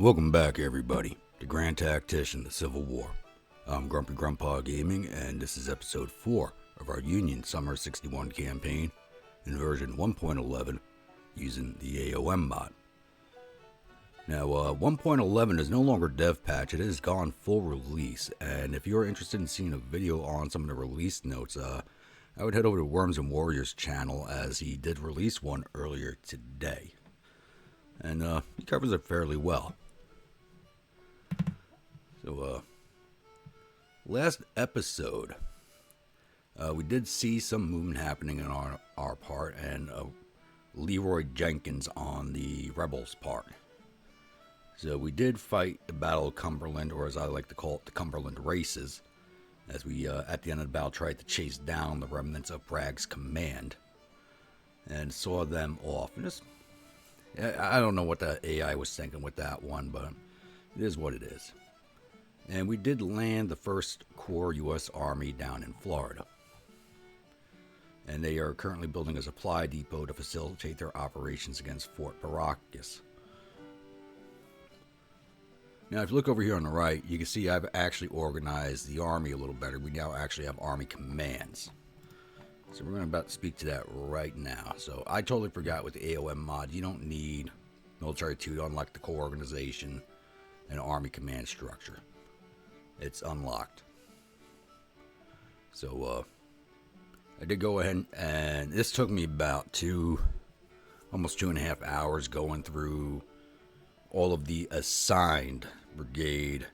Welcome back, everybody, to Grand Tactician, the Civil War. I'm Grumpy Grandpa Gaming, and this is episode 4 of our Union Summer 61 campaign in version 1.11 using the A.O.M Mod. Now, 1.11 is no longer dev patch, it has gone full release, and if you're interested in seeing a video on some of the release notes, I would head over to Worms and Warriors channel, as he did release one earlier today. And he covers it fairly well. So, last episode, we did see some movement happening on our part, and Leroy Jenkins on the Rebels' part. So we did fight the Battle of Cumberland, or as I like to call it, the Cumberland Races, as we, at the end of the battle, tried to chase down the remnants of Bragg's command, and saw them off. And just, I don't know what the AI was thinking with that one, but it is what it is. And we did land the 1st Corps U.S. Army down in Florida. And they are currently building a supply depot to facilitate their operations against Fort Baracus. Now, if you look over here on the right, you can see I've actually organized the army a little better. We now actually have army commands. So we're going to about speak to that right now. So I totally forgot with the A.O.M mod, you don't need military 2 to unlock the core organization and army command structure. It's unlocked. So I did go ahead and this took me about almost 2.5 hours going through all of the assigned brigade,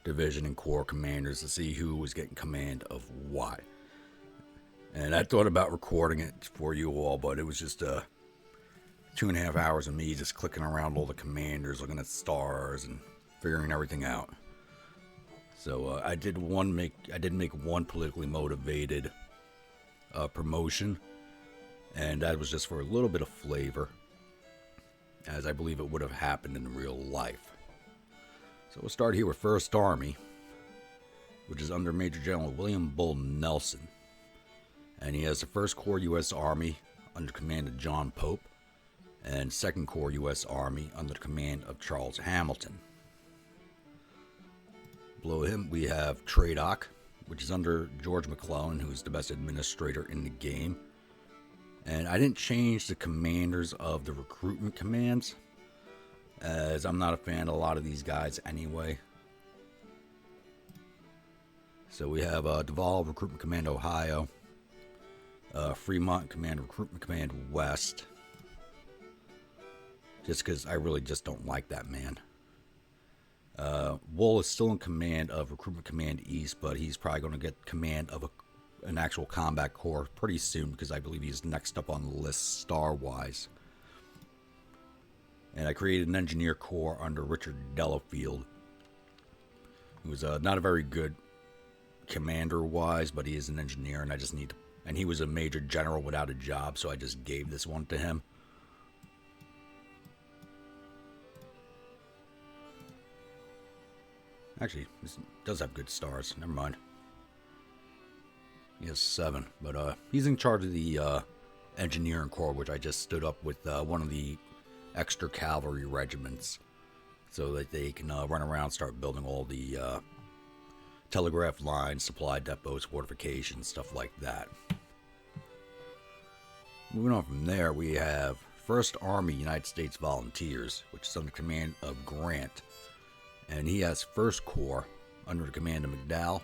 division, and corps commanders to see who was getting command of what. And I thought about recording it for you all, but it was just 2.5 hours of me just clicking around all the commanders, looking at stars, and figuring everything out. So I did make one politically motivated promotion, and that was just for a little bit of flavor, as I believe it would have happened in real life. So we'll start here with 1st Army, which is under Major General William Bull Nelson. And he has the 1st Corps U.S. Army under command of John Pope, and 2nd Corps U.S. Army under the command of Charles Hamilton. Below him, we have Tradoc, which is under George McClellan, who's the best administrator in the game. And I didn't change the commanders of the recruitment commands, as I'm not a fan of a lot of these guys anyway. So we have Duval, Recruitment Command Ohio, Fremont Command, Recruitment Command West, just because I really just don't like that man. Wool is still in command of Recruitment Command East, but he's probably going to get command of an actual combat corps pretty soon, because I believe he's next up on the list star-wise. And I created an engineer corps under Richard Delafield, who was not a very good commander-wise, but he is an engineer, and and he was a major general without a job, so I just gave this one to him. Actually, this does have good stars. Never mind. He has 7, but he's in charge of the engineering corps, which I just stood up with one of the extra cavalry regiments, so that they can run around, start building all the telegraph lines, supply depots, fortifications, stuff like that. Moving on from there, we have 1st Army United States Volunteers, which is under command of Grant. And he has 1st Corps under the command of McDowell,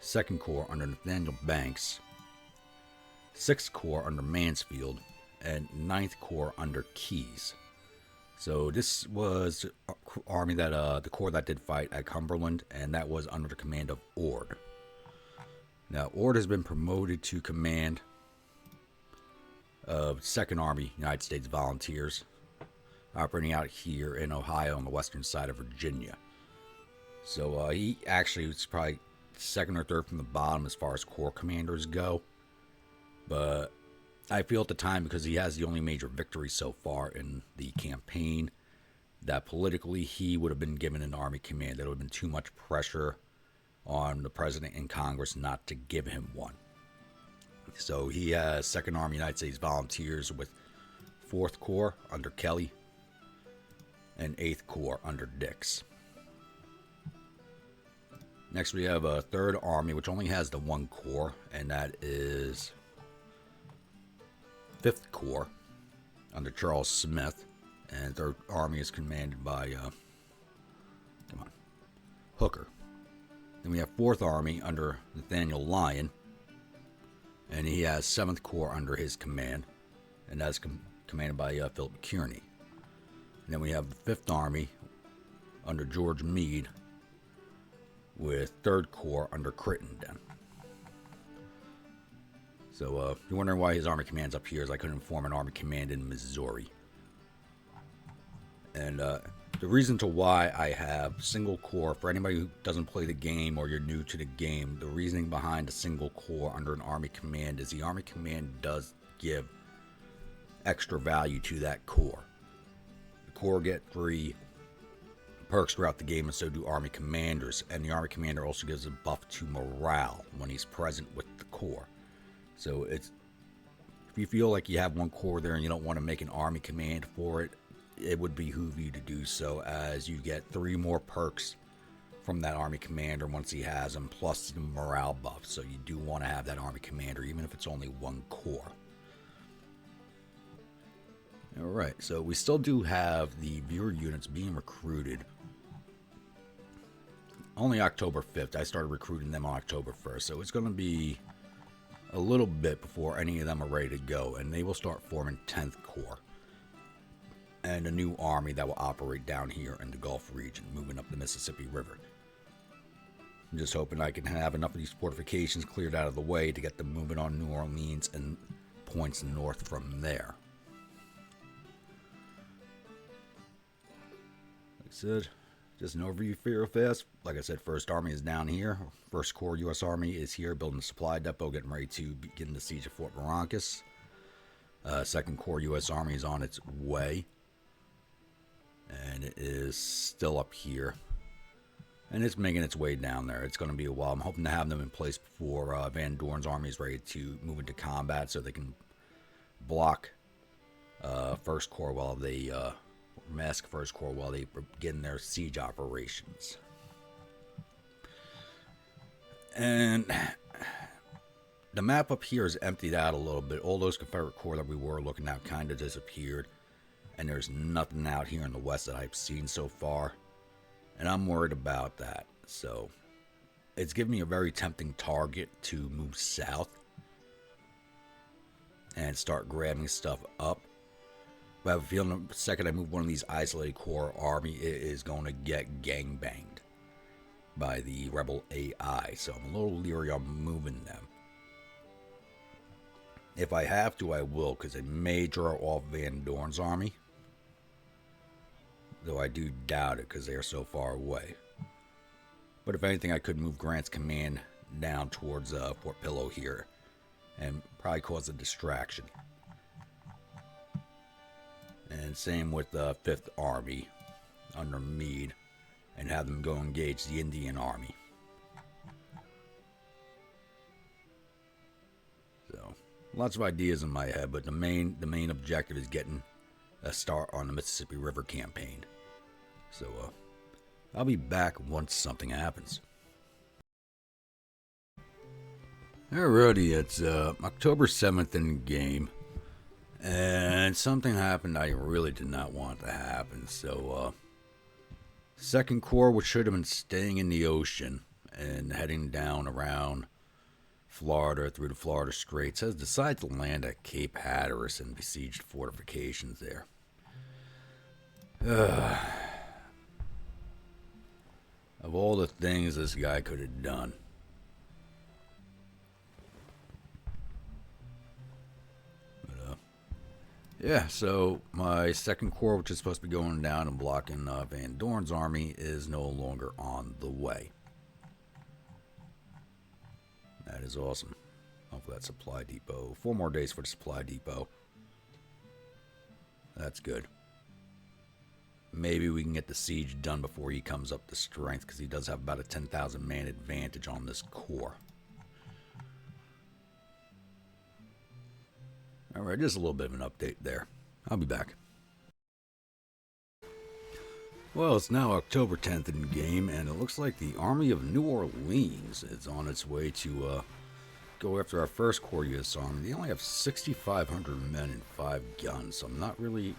2nd Corps under Nathaniel Banks, 6th Corps under Mansfield, and 9th Corps under Keyes. So this was the army that the corps that did fight at Cumberland, and that was under the command of Ord. Now Ord has been promoted to command of 2nd Army United States Volunteers, operating out here in Ohio on the western side of Virginia. So he actually was probably 2nd or 3rd from the bottom as far as corps commanders go. But I feel at the time, because he has the only major victory so far in the campaign, that politically he would have been given an army command. That would have been too much pressure on the president and Congress not to give him one. So he has 2nd Army United States Volunteers with 4th Corps under Kelly, and 8th Corps under Dix. Next we have a 3rd Army, which only has the 1 corps, and that is 5th Corps under Charles Smith. And 3rd Army is commanded by Hooker. Then we have 4th Army under Nathaniel Lyon, and he has 7th Corps under his command, and that's commanded by Philip Kearney. And then we have the 5th Army under George Meade, with 3rd Corps under Crittenden. So if you're wondering why his army command's up here, is I couldn't form an army command in Missouri. And the reason to why I have single corps, for anybody who doesn't play the game or you're new to the game, the reasoning behind a single corps under an army command is the army command does give extra value to that corps. The corps get 3 perks throughout the game, and so do army commanders, and the army commander also gives a buff to morale when he's present with the corps. So it's, if you feel like you have 1 corps there and you don't want to make an army command for it, it would behoove you to do so, as you get 3 more perks from that army commander once he has them, plus the morale buff. So you do want to have that army commander even if it's only 1 corps. Alright, so we still do have the viewer units being recruited. Only October 5th. I started recruiting them on October 1st, so it's going to be a little bit before any of them are ready to go, and they will start forming 10th Corps and a new army that will operate down here in the Gulf region, moving up the Mississippi River. I'm just hoping I can have enough of these fortifications cleared out of the way to get them moving on New Orleans and points north from there. Like I said, just an overview for real fast. Like I said, 1st Army is down here. 1st Corps U.S. Army is here building a supply depot, getting ready to begin the siege of Fort Barrancas. 2nd Corps U.S. Army is on its way, and it is still up here, and it's making its way down there. It's going to be a while. I'm hoping to have them in place before Van Dorn's army is ready to move into combat, so they can block 1st Corps while they mask 1st Corps while they begin their siege operations. And the map up here is emptied out a little bit. All those Confederate Corps that we were looking at kind of disappeared, and there's nothing out here in the west that I've seen so far, and I'm worried about that. So it's given me a very tempting target to move south and start grabbing stuff up. But I have a feeling the second I move one of these isolated corps army, it is going to get gangbanged by the rebel AI. So I'm a little leery on moving them. If I have to, I will, because it may draw off Van Dorn's army. Though I do doubt it, because they are so far away. But if anything, I could move Grant's command down towards Fort Pillow here, and probably cause a distraction. And same with the 5th Army under Meade, and have them go engage the Indian Army. So, lots of ideas in my head, but the main objective is getting a start on the Mississippi River campaign. So, I'll be back once something happens. Alrighty, it's October 7th in the game. And something happened I really did not want to happen. So, 2nd Corps, which should have been staying in the ocean and heading down around Florida through the Florida Straits, has decided to land at Cape Hatteras and besieged fortifications there. Of all the things this guy could have done. Yeah, so my 2nd Corps, which is supposed to be going down and blocking Van Dorn's army, is no longer on the way. That is awesome. Hopefully that supply depot. 4 more days for the supply depot. That's good. Maybe we can get the siege done before he comes up to strength, because he does have about a 10,000 man advantage on this corps. Alright, just a little bit of an update there. I'll be back. Well, it's now October 10th in game, and it looks like the Army of New Orleans is on its way to go after our first Corps U.S. Army. They only have 6,500 men and 5 guns, so I'm not really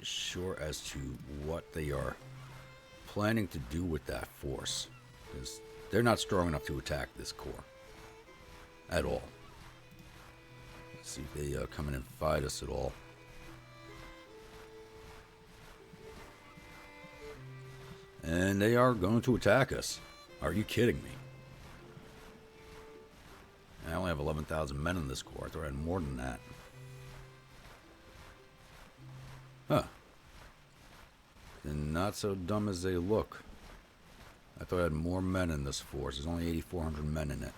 sure as to what they are planning to do with that force, because they're not strong enough to attack this Corps at all. Let's see if they come in and fight us at all. And they are going to attack us. Are you kidding me? I only have 11,000 men in this Corps. I thought I had more than that. Huh. They're not so dumb as they look. I thought I had more men in this force. There's only 8,400 men in it.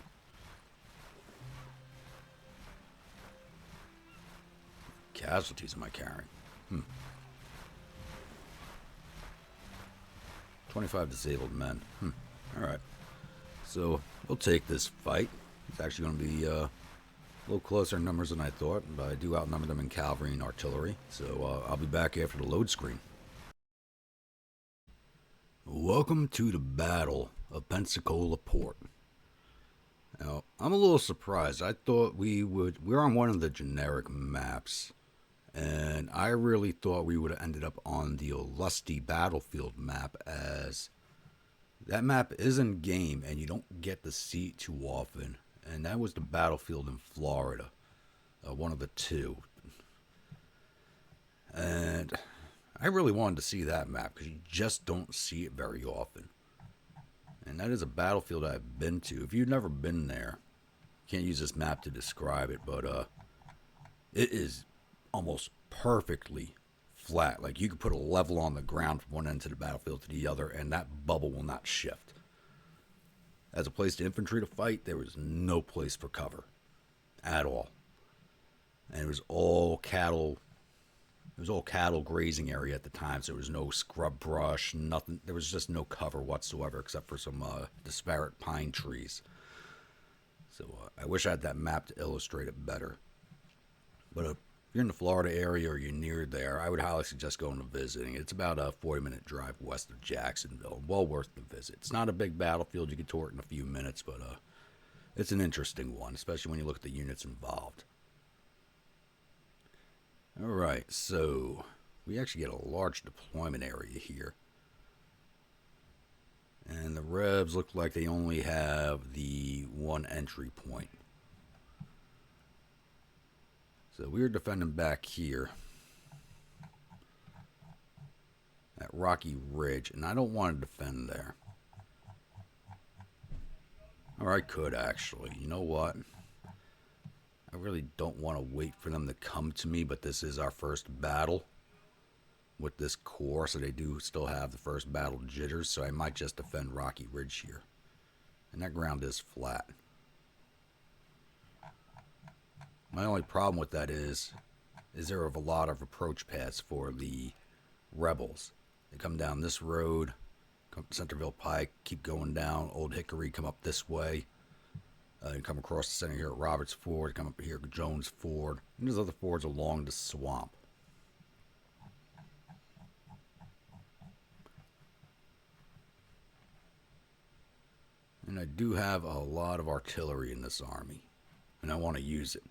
Casualties am I carrying? 25 disabled men. Alright. So, we'll take this fight. It's actually going to be a little closer in numbers than I thought, but I do outnumber them in cavalry and artillery. So, I'll be back after the load screen. Welcome to the Battle of Pensacola Port. Now, I'm a little surprised. I thought we're on one of the generic maps, and I really thought we would have ended up on the Lusty Battlefield map, as that map is in game and you don't get to see it too often. And that was the battlefield in Florida, one of the two. And I really wanted to see that map because you just don't see it very often. And that is a battlefield I've been to. If you've never been there, you can't use this map to describe it, but it is almost perfectly flat. Like, you could put a level on the ground from one end to the battlefield to the other, and that bubble will not shift. As a place to infantry to fight, there was no place for cover at all. And it was all cattle. It was all cattle grazing area at the time, so there was no scrub brush, nothing. There was just no cover whatsoever except for some disparate pine trees. So I wish I had that map to illustrate it better. But if you're in the Florida area or you're near there, I would highly suggest going and visiting. It's about a 40-minute drive west of Jacksonville. Well worth the visit. It's not a big battlefield. You can tour it in a few minutes, but it's an interesting one, especially when you look at the units involved. Alright, so we actually get a large deployment area here. And the Rebs look like they only have the one entry point. So we're defending back here at Rocky Ridge, and I don't want to defend there. Or I could, actually. You know what? I really don't want to wait for them to come to me, but this is our first battle with this Corps, so they do still have the first battle jitters, so I might just defend Rocky Ridge here. And that ground is flat. My only problem with that is there are a lot of approach paths for the rebels. They come down this road, come to Centerville Pike, keep going down Old Hickory, come up this way, and come across the center here at Roberts Ford, come up here at Jones Ford, and there's other fords along the swamp. And I do have a lot of artillery in this army, and I want to use it.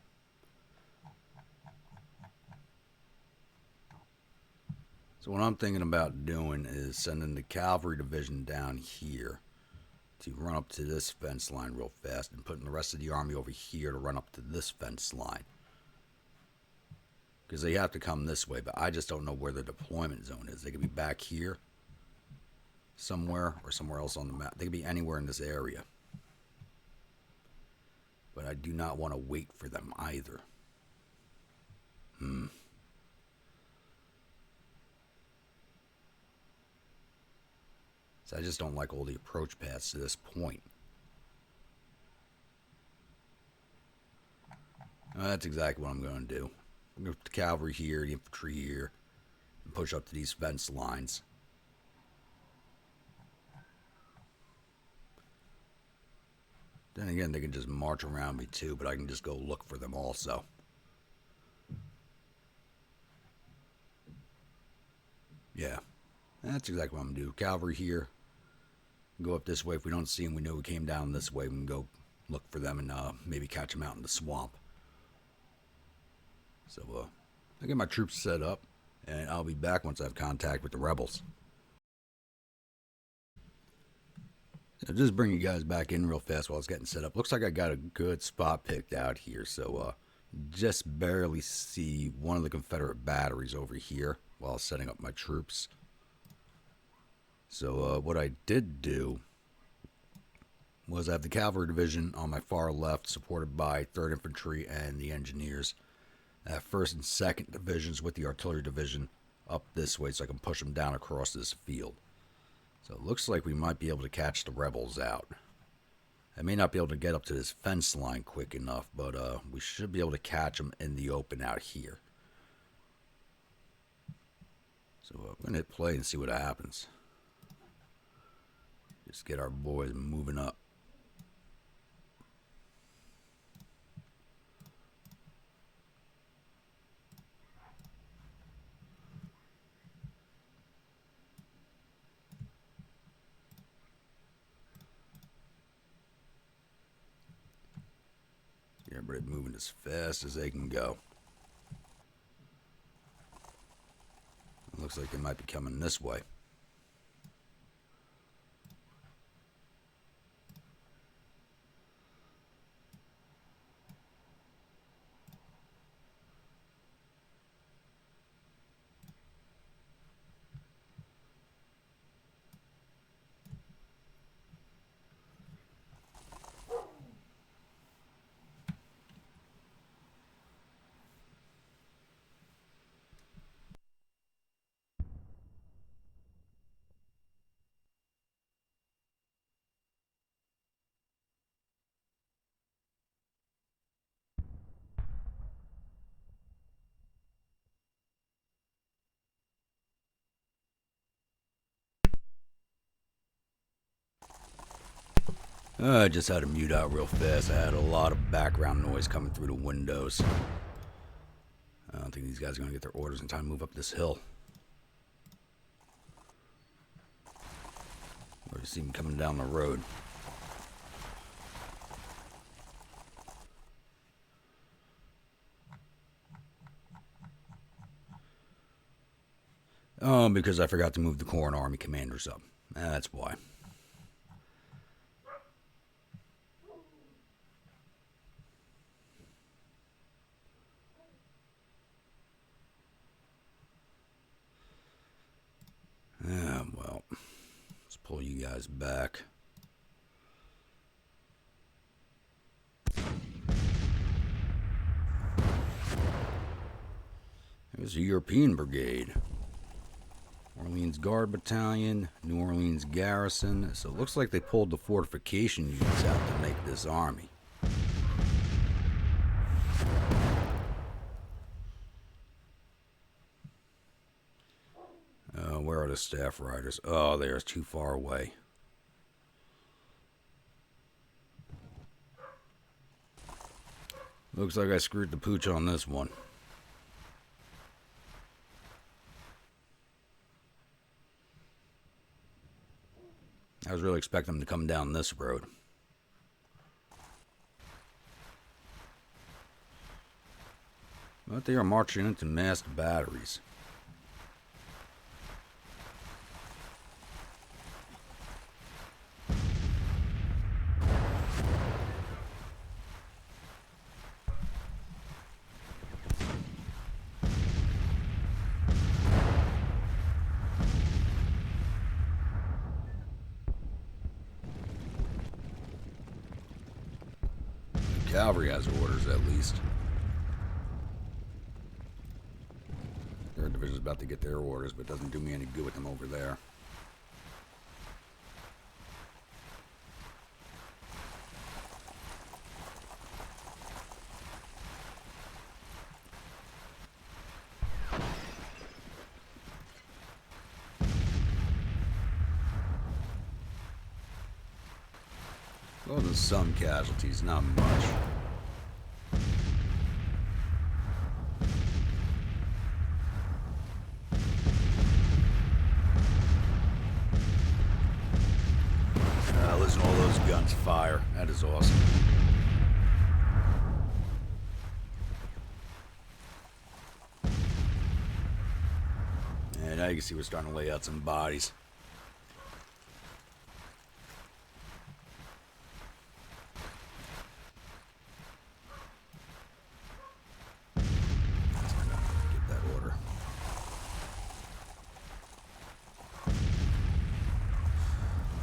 So what I'm thinking about doing is sending the cavalry division down here to run up to this fence line real fast, and putting the rest of the army over here to run up to this fence line. Because they have to come this way, but I just don't know where the deployment zone is. They could be back here somewhere or somewhere else on the map. They could be anywhere in this area. But I do not want to wait for them either. So I just don't like all the approach paths to this point. That's exactly what I'm going to do. I'm going to put the cavalry here, the infantry here, and push up to these fence lines. Then again, they can just march around me too, but I can just go look for them also. Yeah. That's exactly what I'm going to do. Cavalry here. Go up this way. If we don't see them, we know we came down this way. We can go look for them and maybe catch them out in the swamp. So I get my troops set up, and I'll be back once I have contact with the rebels. I'll just bring you guys back in real fast while it's getting set up. Looks like I got a good spot picked out here, so just barely see one of the Confederate batteries over here while setting up my troops. So what I did do was I have the cavalry division on my far left, supported by 3rd Infantry and the engineers. I have 1st and 2nd divisions with the artillery division up this way so I can push them down across this field. So it looks like we might be able to catch the rebels out. I may not be able to get up to this fence line quick enough, but we should be able to catch them in the open out here. So I'm going to hit play and see what happens. Just get our boys moving up. Everybody moving as fast as they can go. It looks like they might be coming this way. I just had to mute out real fast. I had a lot of background noise coming through the windows. I don't think these guys are going to get their orders in time to move up this hill. Or you see them coming down the road. Oh, because I forgot to move the Corps and Army commanders up. That's why. Well, let's pull you guys back. There's a European brigade. Orleans Guard Battalion, New Orleans Garrison. So it looks like they pulled the fortification units out to make this army. Where are the staff riders? Oh, they're too far away. Looks like I screwed the pooch on this one. I was really expecting them to come down this road. But they are marching into masked batteries. Cavalry has orders, at least. Their division's about to get their orders, but it doesn't do me any good with them over there. Well, there's some casualties, not much. losing all those guns fire. That is awesome. And now you can see we're starting to lay out some bodies. Get that order.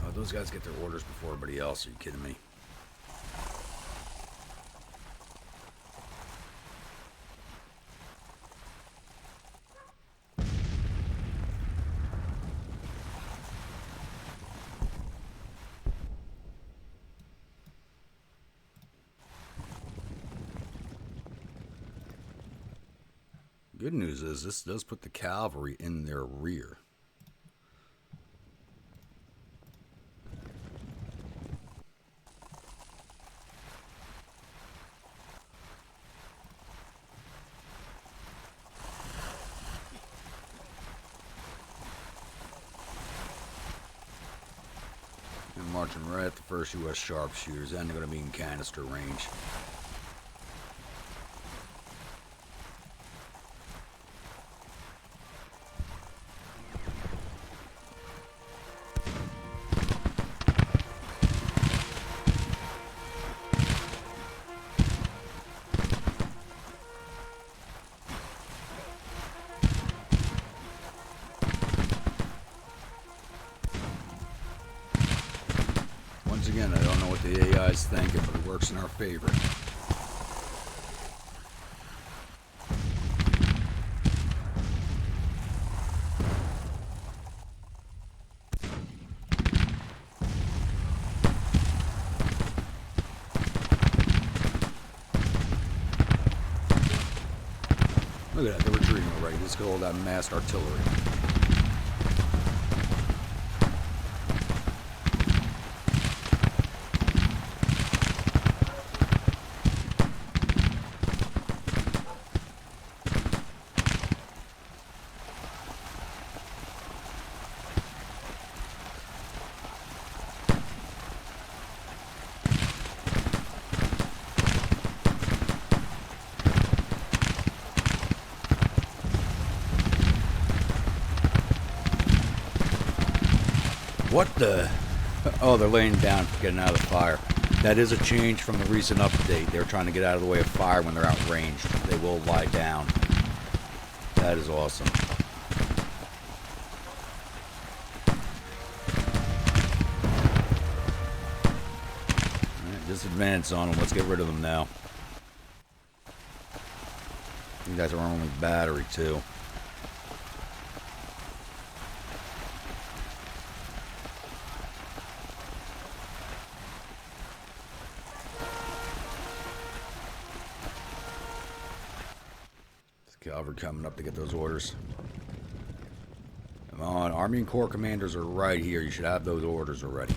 Oh, those guys get their orders before everybody else. Are you kidding me? Good news is this does put the cavalry in their rear. And marching right at the first U.S. sharpshooters, and they're going to be in canister range. Once again, I don't know what the AI is thinking, but it works in our favor. Look at that, they're retreating already. Let's get all that massed artillery. What the? Oh, they're laying down, getting out of the fire. That is a change from the recent update. They're trying to get out of the way of fire when they're outranged. They will lie down. That is awesome. Alright, just advance on them. Let's get rid of them now. You guys are only battery, too. Cavalry coming up to get those orders. Come on, Army and Corps commanders are right here. You should have those orders already.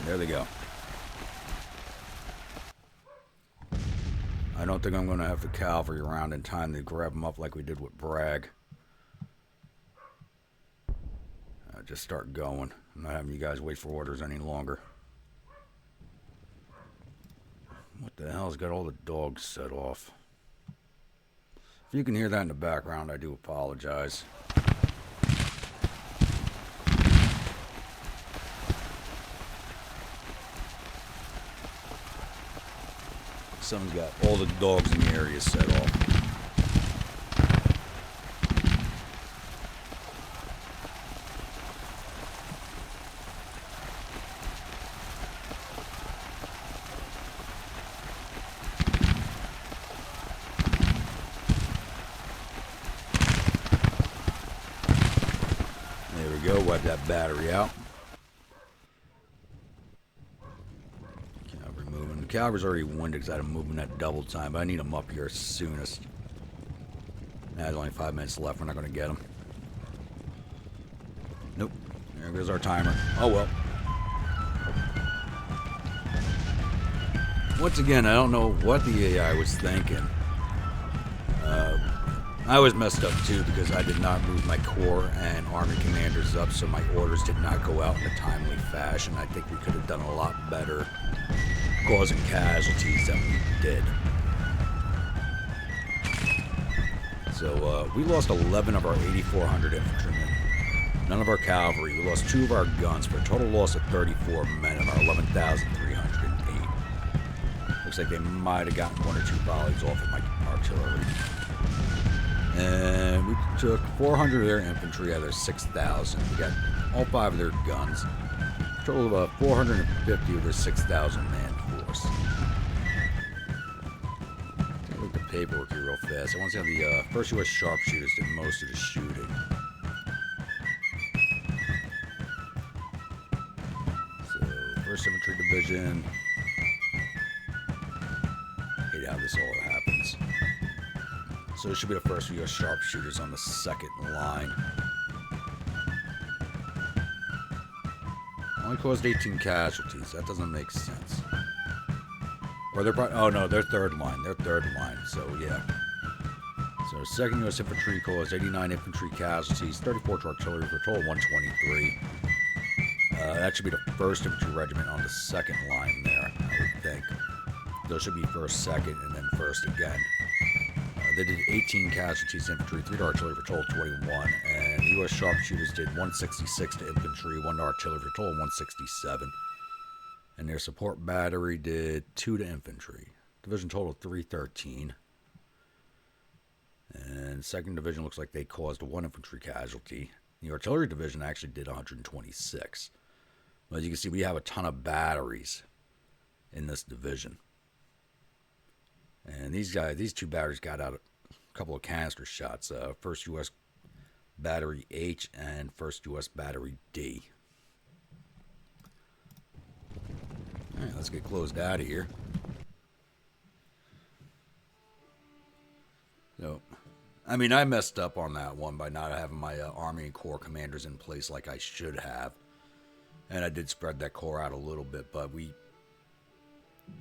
There they go. I don't think I'm going to have the cavalry around in time to grab them up like we did with Bragg. Just start going. I'm not having you guys wait for orders any longer. What the hell's got all the dogs set off? If you can hear that in the background, I do apologize. Someone's got all the dogs in the area set off. Go, wipe that battery out. Cavalry moving. The cavalry's already winded because I had them moving that double time, but I need them up here soonest. Now there's only 5 minutes left. We're not going to get them. Nope. There goes our timer. Oh well. Once again, I don't know what the AI was thinking. I was messed up too because I did not move my corps and army commanders up, so my orders did not go out in a timely fashion. I think we could have done a lot better causing casualties than we did. So we lost 11 of our 8,400 infantrymen, none of our cavalry. We lost 2 of our guns for a total loss of 34 men of our 11,308. Looks like they might have gotten 1 or 2 volleys off of my artillery. And we took 400 of their infantry out of their 6,000. We got all 5 of their guns. A total of 450 of their 6,000 man force. Take a look at the paperwork here real fast. I want to see how the 1st U.S. sharpshooters did most of the shooting. So, 1st Infantry Division. Hate how this all happens. So this should be the 1st U.S. sharpshooters on the 2nd line. Only caused 18 casualties. That doesn't make sense. Or they're probably, oh no, they're 3rd line. They're 3rd line. So yeah. So 2nd U.S. Infantry caused 89 infantry casualties, 34 to artillery for a total of 123. That should be the 1st Infantry Regiment on the 2nd line there, I would think. Those should be 1st, 2nd, and then 1st again. They did 18 casualties to infantry, 3 to artillery for a total of 21, and the U.S. sharpshooters did 166 to infantry, 1 to artillery for a total of 167. And their support battery did 2 to infantry. Division total of 313. And 2nd Division looks like they caused 1 infantry casualty. The artillery division actually did 126. But as you can see, we have a ton of batteries in this division. And these 2 batteries got out a couple of canister shots. 1st U.S. Battery H and 1st U.S. Battery D. All right, let's get closed out of here. So, I mean, I messed up on that one by not having my Army and Corps commanders in place like I should have. And I did spread that corps out a little bit, but it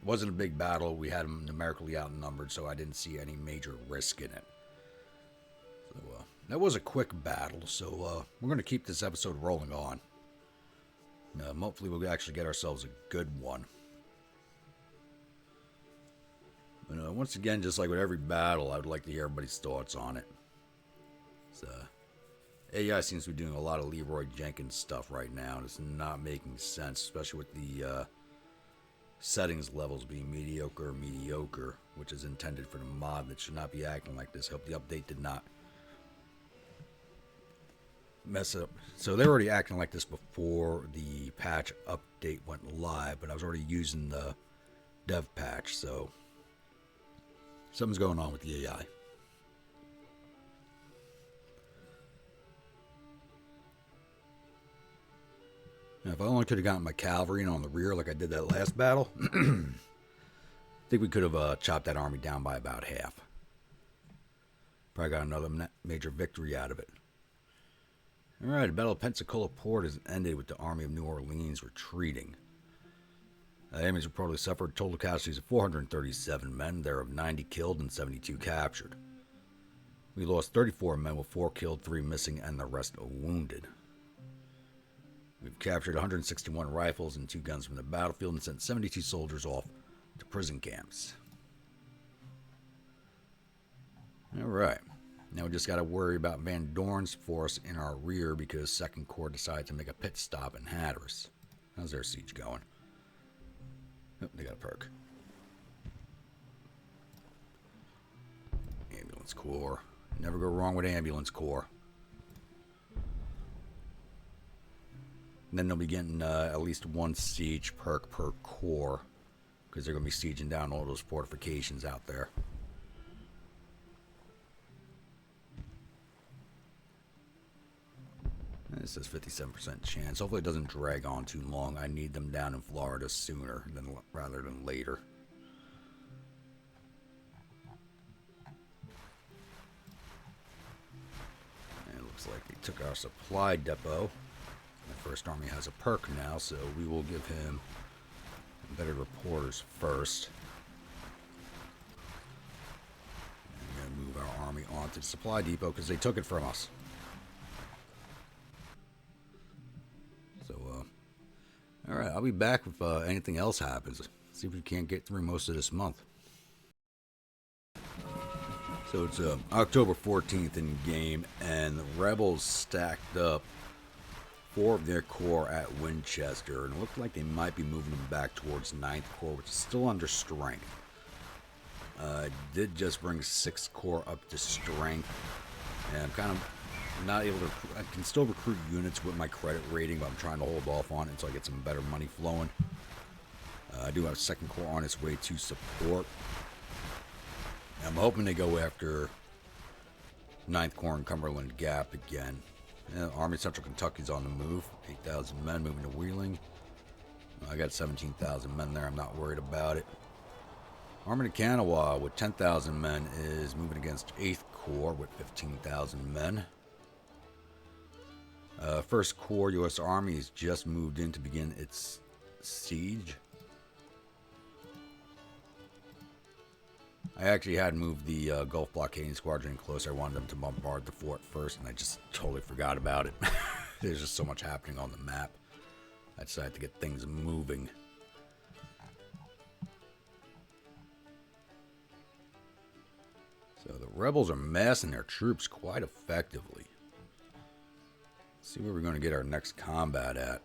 wasn't a big battle. We had them numerically outnumbered, so I didn't see any major risk in it. So that was a quick battle, so we're going to keep this episode rolling on. Hopefully we'll actually get ourselves a good one. But once again, just like with every battle, I would like to hear everybody's thoughts on it. So, AI seems to be doing a lot of Leroy Jenkins stuff right now, and it's not making sense, especially with the settings levels being mediocre, which is intended for the mod that should not be acting like this. Hope the update did not mess up. So they're already acting like this before the patch update went live, but I was already using the dev patch, so something's going on with the AI. Now, if I only could have gotten my cavalry in on the rear like I did that last battle, I think we could have chopped that army down by about half. Probably got another major victory out of it. Alright, the Battle of Pensacola Port has ended with the Army of New Orleans retreating. The enemies reportedly suffered total casualties of 437 men, thereof 90 killed and 72 captured. We lost 34 men with 4 killed, 3 missing, and the rest wounded. We've captured 161 rifles and 2 guns from the battlefield and sent 72 soldiers off to prison camps. Alright, now we just got to worry about Van Dorn's force in our rear because 2nd Corps decided to make a pit stop in Hatteras. How's their siege going? Oh, they got a perk. Ambulance Corps. Never go wrong with Ambulance Corps. And then they'll be getting at least 1 siege perk per corps because they're going to be sieging down all those fortifications out there. This says 57% chance. Hopefully it doesn't drag on too long. I need them down in Florida sooner rather than later. And it looks like they took our supply depot. The 1st Army has a perk now, so we will give him better reporters first. And then move our army onto to the supply depot because they took it from us. So, alright, I'll be back if anything else happens. See if we can't get through most of this month. So it's October 14th in game, and the Rebels stacked up 4 of their corps at Winchester, and it looked like they might be moving them back towards 9th Corps, which is still under strength. Did just bring 6th Corps up to strength, and I'm kind of not able to. I can still recruit units with my credit rating, but I'm trying to hold off on it until I get some better money flowing. I do have 2nd Corps on its way to support. I'm hoping they go after 9th Corps and Cumberland Gap again. Army Central Kentucky's on the move. 8,000 men moving to Wheeling. I got 17,000 men there. I'm not worried about it. Army of Kanawha with 10,000 men is moving against 8th Corps with 15,000 men. 1st Corps U.S. Army has just moved in to begin its siege. I actually had moved the Gulf Blockading Squadron in closer. I wanted them to bombard the fort first, and I just totally forgot about it. There's just so much happening on the map. I decided to get things moving. So the rebels are massing their troops quite effectively. Let's see where we're going to get our next combat at.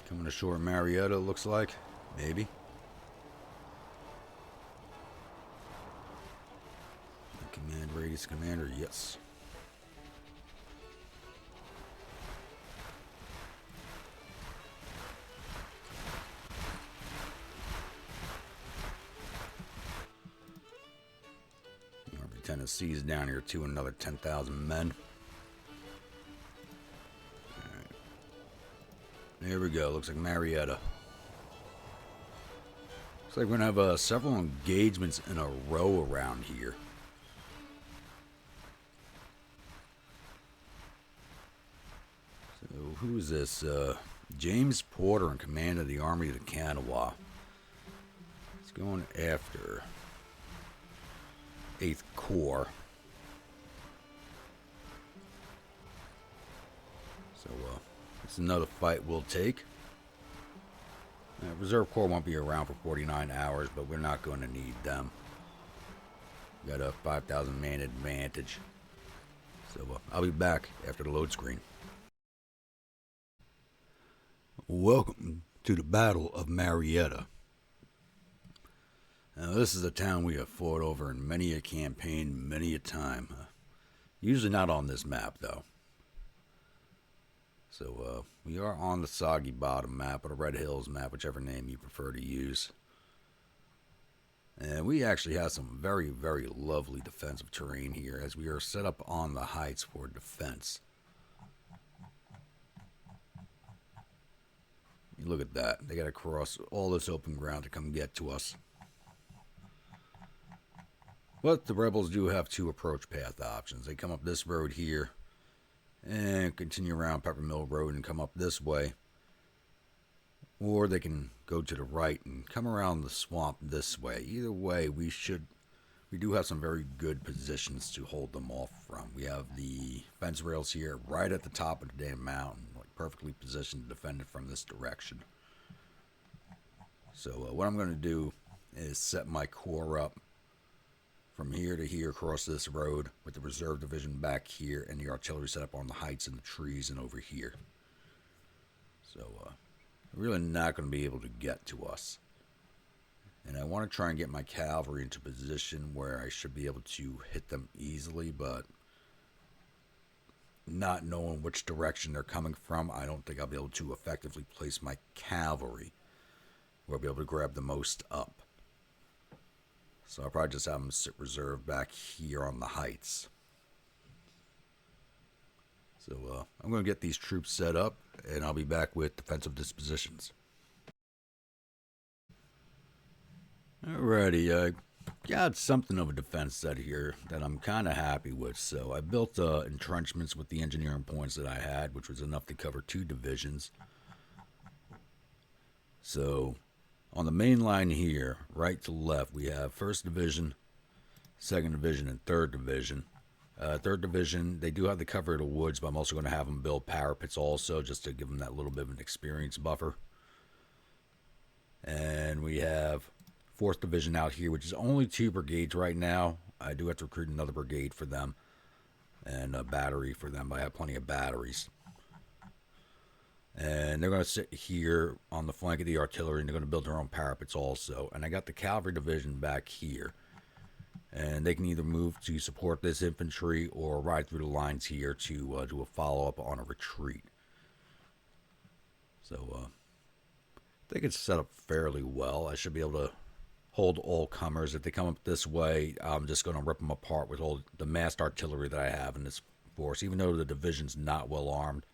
Coming ashore in Marietta, looks like. Maybe. Command radius commander, yes. Army Tennessee's down here too, another 10,000 men. There we go. Looks like Marietta. Looks like we're going to have several engagements in a row around here. So, who's this? James Porter in command of the Army of the Kanawha. He's going after 8th Corps. So, it's another fight we'll take. Reserve Corps won't be around for 49 hours, but we're not going to need them. We got a 5,000 man advantage. So I'll be back after the load screen. Welcome to the Battle of Marietta. Now, this is a town we have fought over in many a campaign, many a time. Usually not on this map, though. So, we are on the Soggy Bottom map, or the Red Hills map, whichever name you prefer to use. And we actually have some very, very lovely defensive terrain here, as we are set up on the heights for defense. Look at that. They got to cross all this open ground to come get to us. But the rebels do have 2 approach path options. They come up this road here, and continue around Peppermill Road and come up this way. Or they can go to the right and come around the swamp this way. Either way, we do have some very good positions to hold them off from. We have the fence rails here right at the top of the damn mountain, like perfectly positioned to defend it from this direction. So what I'm going to do is set my corps up from here to here across this road with the reserve division back here and the artillery set up on the heights and the trees and over here. So really not going to be able to get to us. And I want to try and get my cavalry into position where I should be able to hit them easily, but not knowing which direction they're coming from, I don't think I'll be able to effectively place my cavalry where I'll be able to grab the most up. So I'll probably just have them sit reserved back here on the heights. So I'm going to get these troops set up, and I'll be back with defensive dispositions. Alrighty, I got something of a defense set here that I'm kind of happy with. So I built entrenchments with the engineering points that I had, which was enough to cover 2 divisions. So On the main line here, right to left, we have 1st Division, 2nd Division, and 3rd Division. 3rd Division, they do have the cover of the woods, but I'm also going to have them build parapets also, just to give them that little bit of an experience buffer. And we have 4th Division out here, which is only 2 brigades right now. I do have to recruit another brigade for them and a battery for them, but I have plenty of batteries. And they're going to sit here on the flank of the artillery, and they're going to build their own parapets also. And I got the cavalry division back here. And they can either move to support this infantry or ride through the lines here to do a follow-up on a retreat. So, I think it's set up fairly well. I should be able to hold all comers. If they come up this way, I'm just going to rip them apart with all the massed artillery that I have in this force. Even though the division's not well armed,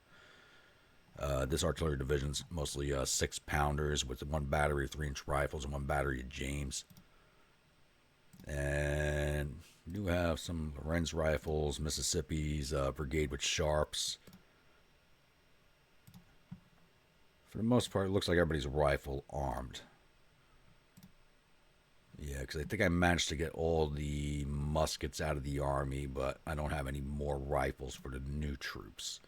this artillery division's mostly 6-pounders with 1 battery of 3-inch rifles and 1 battery of James. And we do have some Lorenz rifles, Mississippi's, brigade with Sharps. For the most part, it looks like everybody's rifle armed. Yeah, because I think I managed to get all the muskets out of the army, but I don't have any more rifles for the new troops.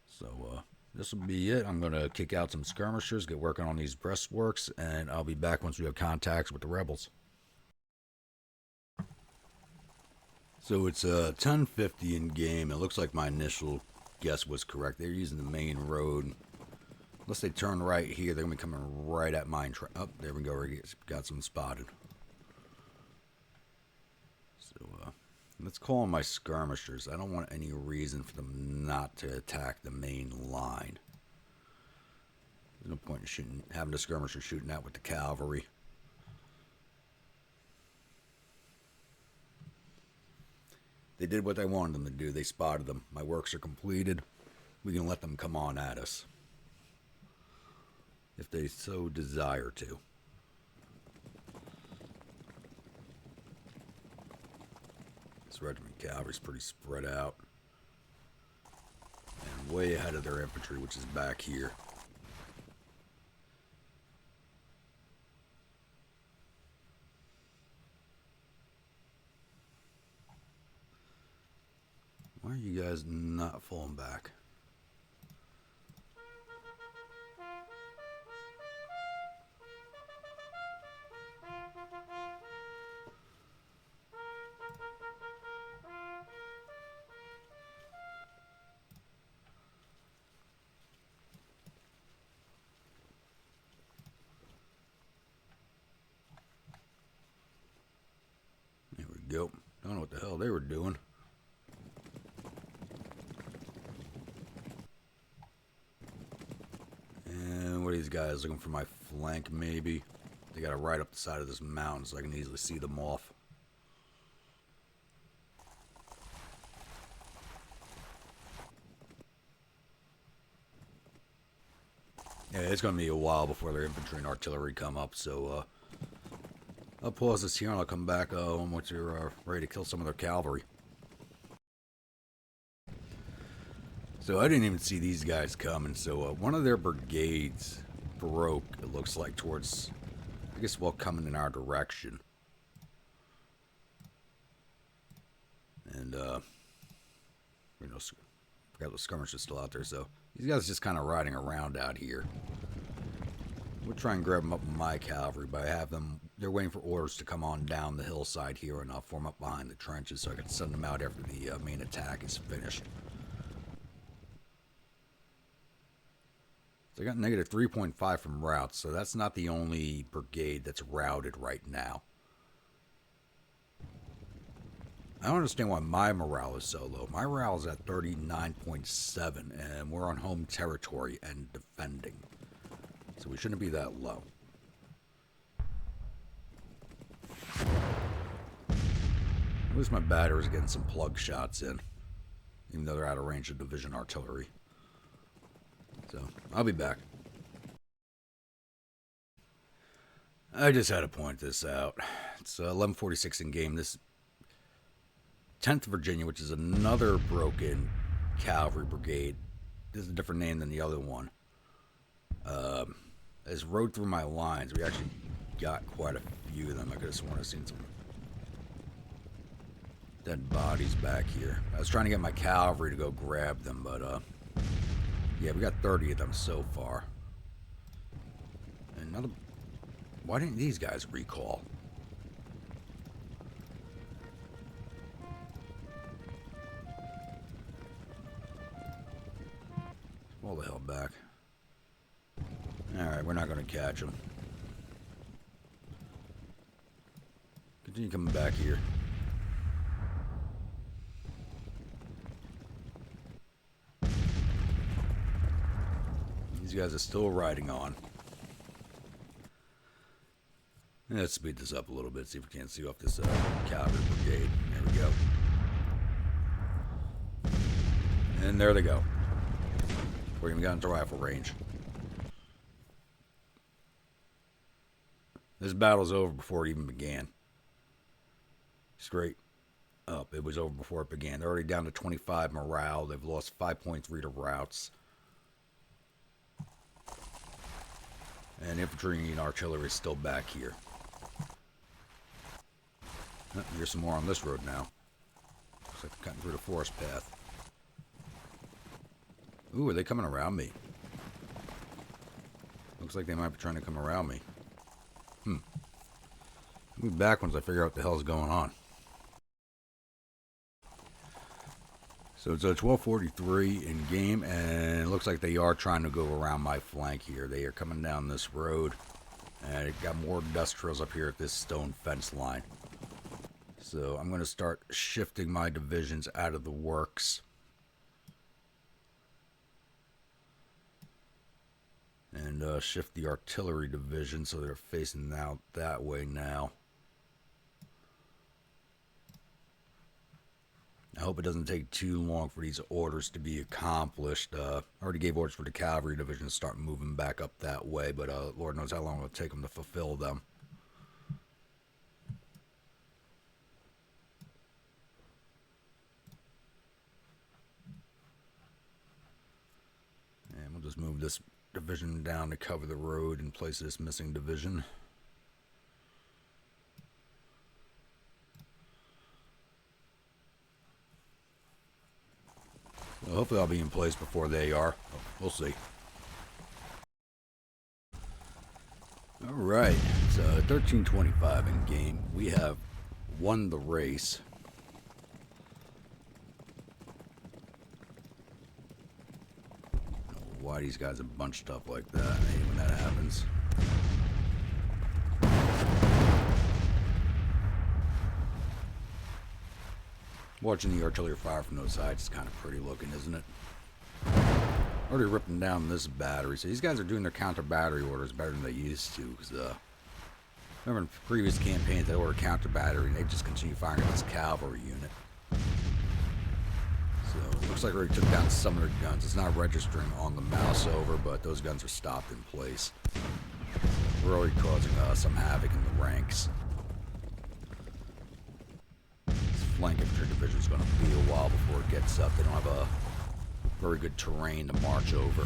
So, this will be it. I'm going to kick out some skirmishers, get working on these breastworks, and I'll be back once we have contacts with the rebels. So it's 10:50 in game. It looks like my initial guess was correct. They're using the main road. Unless they turn right here, they're going to be coming right at mine. Oh, there we go. We got some spotted. So, let's call them my skirmishers. I don't want any reason for them not to attack the main line. There's no point in having the skirmisher shooting out with the cavalry. They did what I wanted them to do. They spotted them. My works are completed. We can let them come on at us, if they so desire to. This regiment cavalry's pretty spread out. And way ahead of their infantry, which is back here. Why are you guys not falling back? There we go. Don't know what the hell they were doing. These guys looking for my flank, maybe. They gotta ride up the side of this mountain so I can easily see them off. Yeah, it's gonna be a while before their infantry and artillery come up, so I'll pause this here and I'll come back once you're ready to kill some of their cavalry. So I didn't even see these guys coming, so one of their brigades broke, it looks like, towards, I guess, well, coming in our direction. And, you know, forgot the skirmishers still out there, so these guys just kind of riding around out here. We'll try and grab them up with my cavalry, but I have them, they're waiting for orders to come on down the hillside here, and I'll form up behind the trenches so I can send them out after the main attack is finished. So I got negative 3.5 from routes, so that's not the only brigade that's routed right now. I don't understand why my morale is so low. My morale is at 39.7, and we're on home territory and defending. So we shouldn't be that low. At least my batteries are getting some plug shots in, even though they're out of range of division artillery. So, I'll be back. I just had to point this out. It's 11:46 in game. This 10th Virginia, which is another broken cavalry brigade. This is a different name than the other one. just rode through my lines. We actually got quite a few of them. I could have sworn I've seen some dead bodies back here. I was trying to get my cavalry to go grab them, but yeah, we got 30 of them so far. And another. Why didn't these guys recall? Pull the hell back. Alright, we're not going to catch them. Continue coming back here. These guys are still riding on. Let's speed this up a little bit, see if we can't see off this cavalry brigade. There we go. And there they go. We even got into rifle range. This battle's over before it even began. Straight up. It was over before it began. They're already down to 25 morale. They've lost 5.3 to routes. And infantry and artillery is still back here. Oh, here's some more on this road now. Looks like they're cutting through the forest path. Ooh, are they coming around me? Looks like they might be trying to come around me. I'll be back once I figure out what the hell's going on. So it's a 12:43 in game, and it looks like they are trying to go around my flank here. They are coming down this road, and it got more dust trails up here at this stone fence line. So I'm going to start shifting my divisions out of the works. And shift the artillery division so they're facing out that way now. I hope it doesn't take too long for these orders to be accomplished. I already gave orders for the cavalry division to start moving back up that way, but Lord knows how long it'll take them to fulfill them. And we'll just move this division down to cover the road in place of this missing division. Well, hopefully I'll be in place before they are. We'll see. Alright, it's 13:25 in game. We have won the race. Why these guys are bunched up like that. I hate when that happens. Watching the artillery fire from those sides is kind of pretty looking, isn't it? Already ripping down this battery. So these guys are doing their counter battery orders better than they used to. Because remember in previous campaigns they ordered counter battery and they just continue firing at this cavalry unit. So it looks like we already took down some of their guns. It's not registering on the mouse over, but those guns are stopped in place. We're already causing some havoc in the ranks. This flank infantry division is going to be a while before it gets up. They don't have a very good terrain to march over.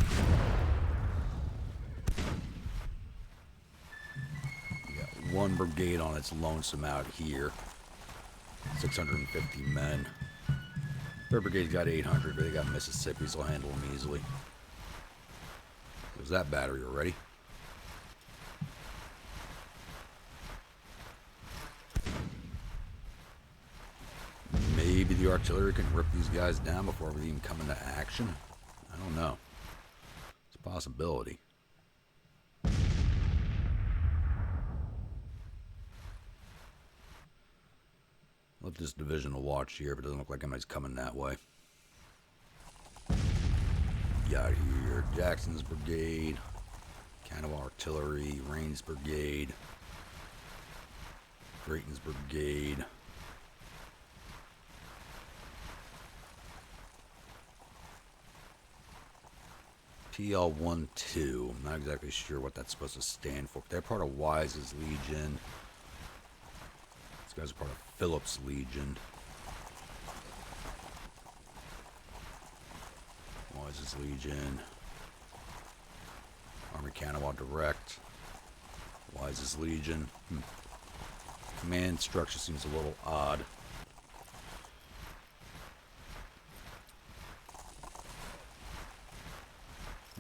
We got one brigade on its lonesome out here. 650 men. Third brigade's got 800, but they got Mississippi's. They'll handle them easily. There's that battery already. Maybe the artillery can rip these guys down before we even come into action. I don't know. It's a possibility. Let this division will watch here, but it doesn't look like anybody's coming that way. Got here Jackson's brigade, Canada artillery, Rains brigade, Drayton's brigade. PL-12. I'm not exactly sure what that's supposed to stand for. They're part of Wise's Legion. These guys are part of Phillips' Legion. Wise's Legion. Army Recount while direct. Wisest Legion. Command structure seems a little odd.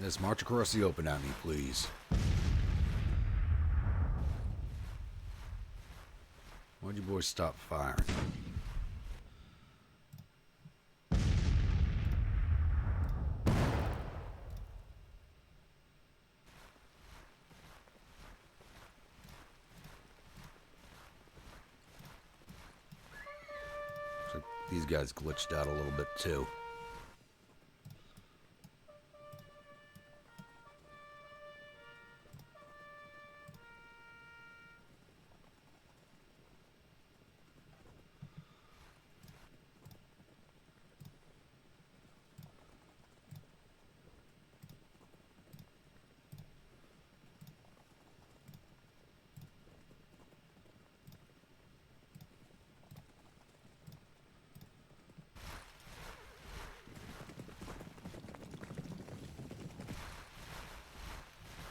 Yes, march across the open at me, please. Why'd you boys stop firing? Looks like these guys glitched out a little bit too.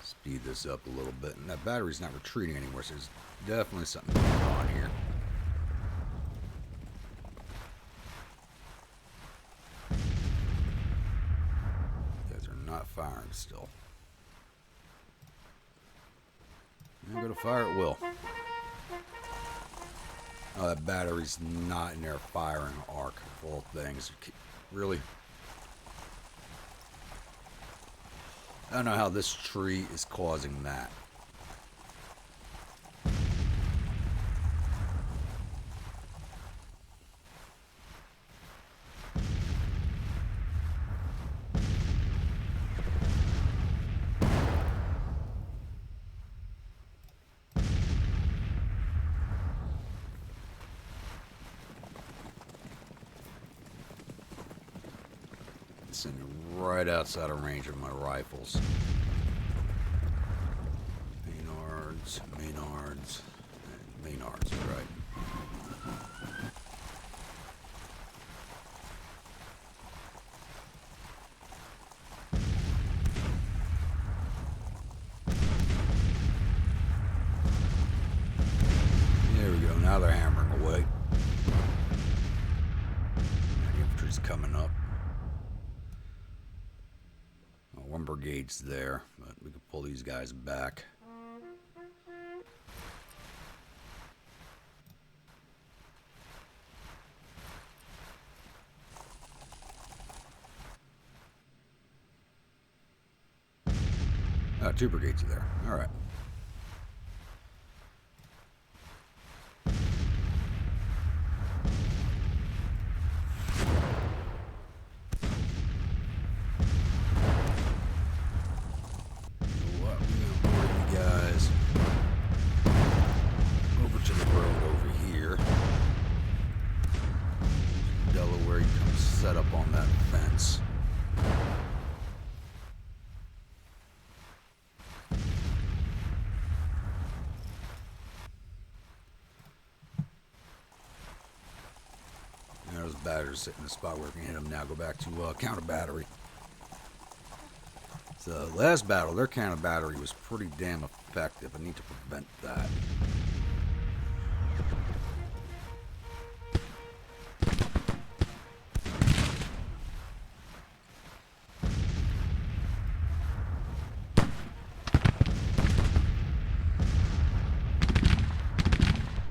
Speed this up a little bit, and that battery's not retreating anywhere, so there's definitely something going on here. You guys are not firing still. I'm gonna fire at will. Oh, that battery's not in their firing arc of all things. Really? I don't know how this tree is causing that. Sending right outside of range of my rifles. Maynards, right. There we go, now they're hammering away. The infantry's coming up. Well, one brigade's there, but we can pull these guys back. Oh, 2 brigades are there. All right. Batteries sitting in the spot where we can hit them now. Go back to counter battery. So last battle, their counter battery was pretty damn effective. I need to prevent that.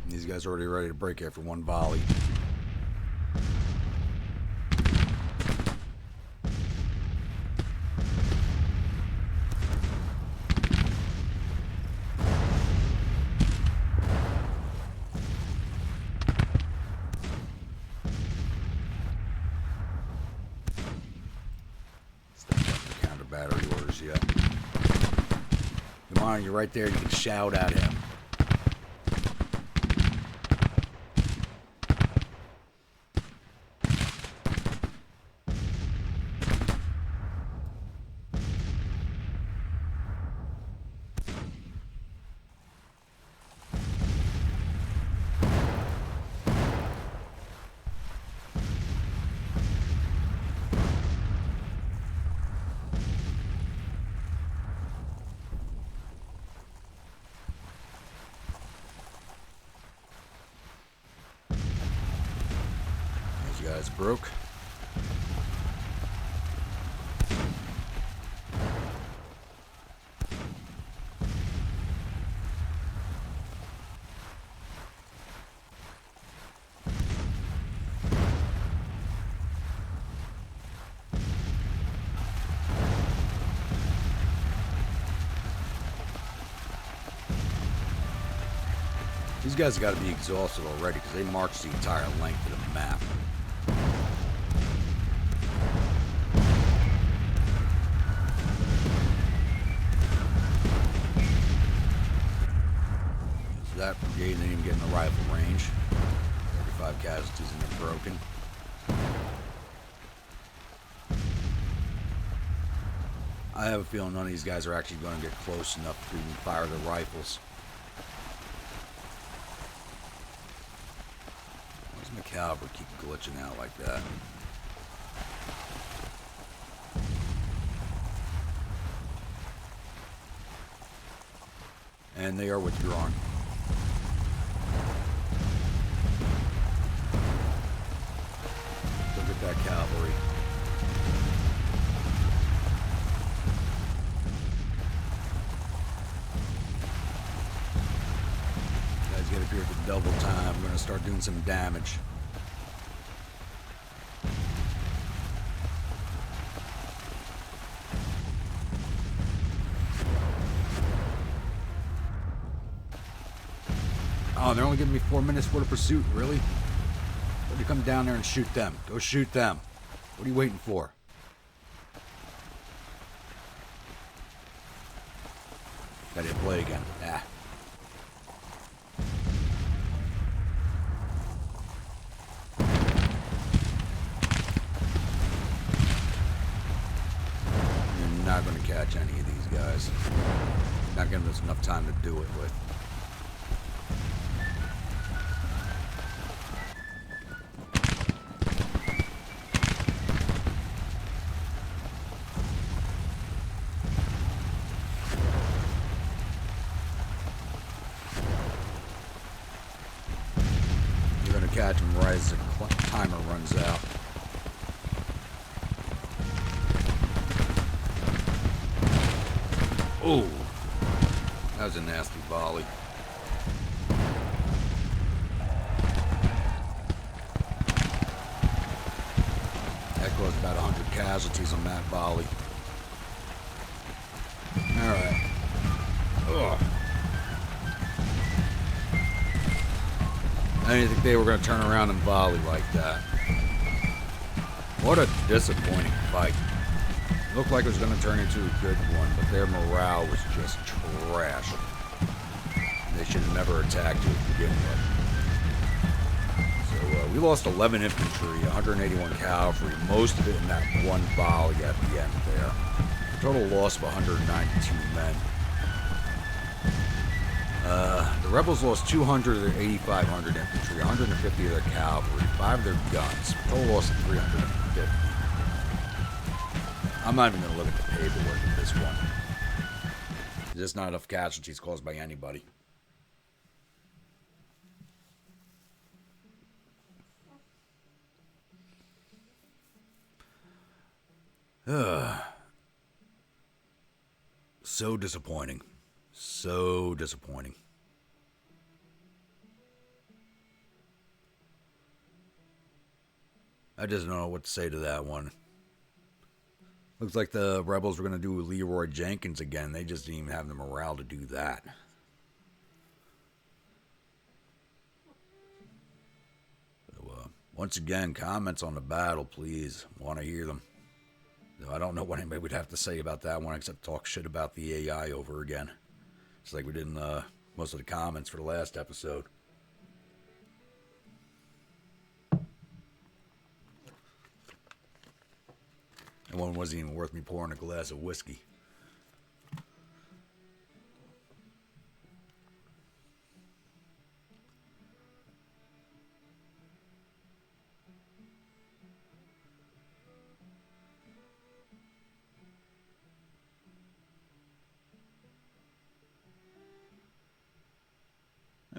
These guys are already ready to break after one volley. Battery orders yet. Come on, you're right there. You can shout at him. guys broke. These guys got to be exhausted already because they marched the entire length of the map. So that brigade didn't even get in the rifle range. 35 casualties and they're broken. I have a feeling none of these guys are actually going to get close enough to even fire their rifles. My cavalry keep glitching out like that. And they are withdrawing. Look at that cavalry. Guys get up here for double time. I'm going to start doing some damage. Oh, they're only giving me 4 minutes for the pursuit, really? Why don't you come down there and shoot them? Go shoot them. What are you waiting for? Gotta hit play again. Ah. You're not going to catch any of these guys. Not giving us enough time to do it with. Catch him right as the timer runs out. Oh, that was a nasty volley. That caused about 100 casualties on that volley. All right. Ugh. I didn't think they were going to turn around and volley like that. What a disappointing fight. It looked like it was going to turn into a good one, but their morale was just trash. They should have never attacked you to begin with. So we lost 11 infantry, 181 cavalry, most of it in that one volley at the end there. Total loss of 192 men. The rebels lost 200 of their 8,500 infantry, 150 of their cavalry, 5 of their guns. Total loss of 350. I'm not even going to look at the paperwork of this one. There's not enough casualties caused by anybody. So disappointing. So disappointing. I just don't know what to say to that one. Looks like the rebels were going to do Leroy Jenkins again. They just didn't even have the morale to do that. So, once again, comments on the battle, please. Want to hear them. So I don't know what anybody would have to say about that one except talk shit about the AI over again. It's like we did in most of the comments for the last episode. That one wasn't even worth me pouring a glass of whiskey.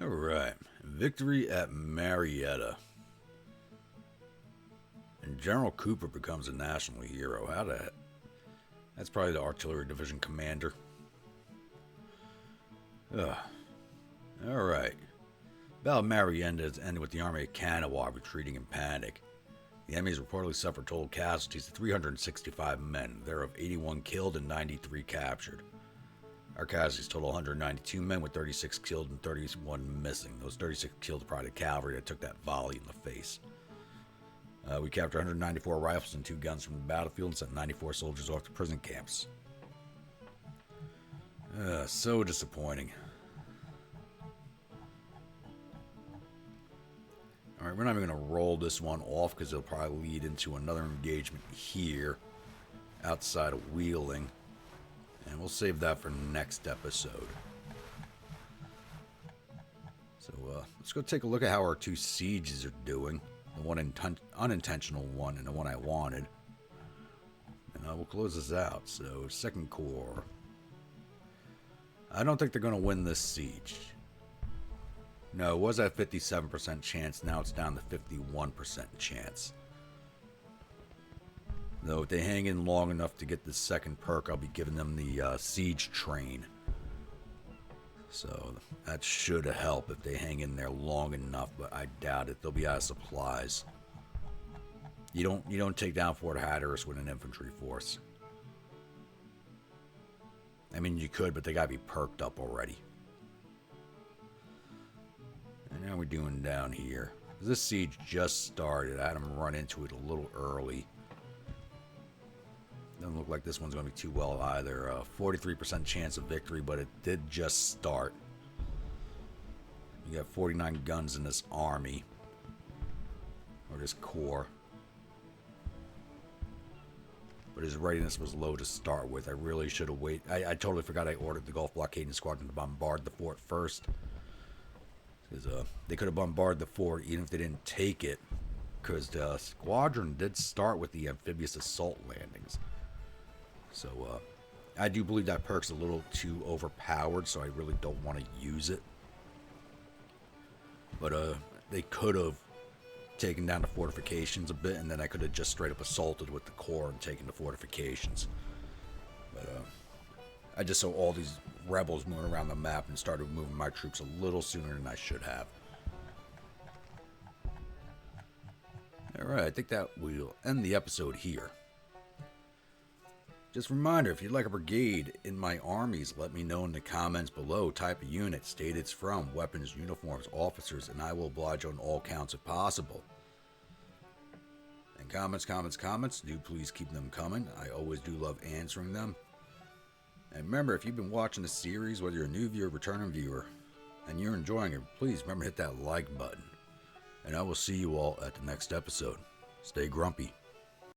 All right, victory at Marietta. General Cooper becomes a national hero. How the... That's probably the artillery division commander. Alright. Battle of Marietta has ended with the Army of Kanawha retreating in panic. The enemy has reportedly suffered total casualties of 365 men, thereof 81 killed and 93 captured. Our casualties total 192 men, with 36 killed and 31 missing. Those 36 killed are probably the cavalry that took that volley in the face. We captured 194 rifles and 2 guns from the battlefield and sent 94 soldiers off to prison camps. So disappointing. Alright, we're not even going to roll this one off because it'll probably lead into another engagement here outside of Wheeling. And we'll save that for next episode. So let's go take a look at how our 2 sieges are doing. The one unintentional one and the one I wanted. And we'll close this out. So, 2nd Corps. I don't think they're going to win this siege. No, it was at 57% chance. Now it's down to 51% chance. Though if they hang in long enough to get the 2nd perk, I'll be giving them the siege train. So that should help if they hang in there long enough, but I doubt it. They'll be out of supplies. You don't take down Fort Hatteras with an infantry force. I mean, you could, but they gotta be perked up already. And now we're doing down here. This siege just started. I had them run into it a little early. Doesn't look like this one's going to be too well either. 43% chance of victory, but it did just start. You got 49 guns in this army. Or this corps. But his readiness was low to start with. I really should have waited. I totally forgot I ordered the Gulf Blockading Squadron to bombard the fort first. Because they could have bombarded the fort even if they didn't take it. Because the squadron did start with the amphibious assault landings. So, I do believe that perk's a little too overpowered, so I really don't want to use it. But, they could have taken down the fortifications a bit, and then I could have just straight up assaulted with the corps and taken the fortifications. But, I just saw all these rebels moving around the map and started moving my troops a little sooner than I should have. Alright, I think that will end the episode here. Just a reminder, if you'd like a brigade in my armies, let me know in the comments below. Type of unit, state it's from, weapons, uniforms, officers, and I will oblige on all counts if possible. And comments, do please keep them coming. I always do love answering them. And remember, if you've been watching the series, whether you're a new viewer or returning viewer, and you're enjoying it, please remember to hit that like button. And I will see you all at the next episode. Stay grumpy.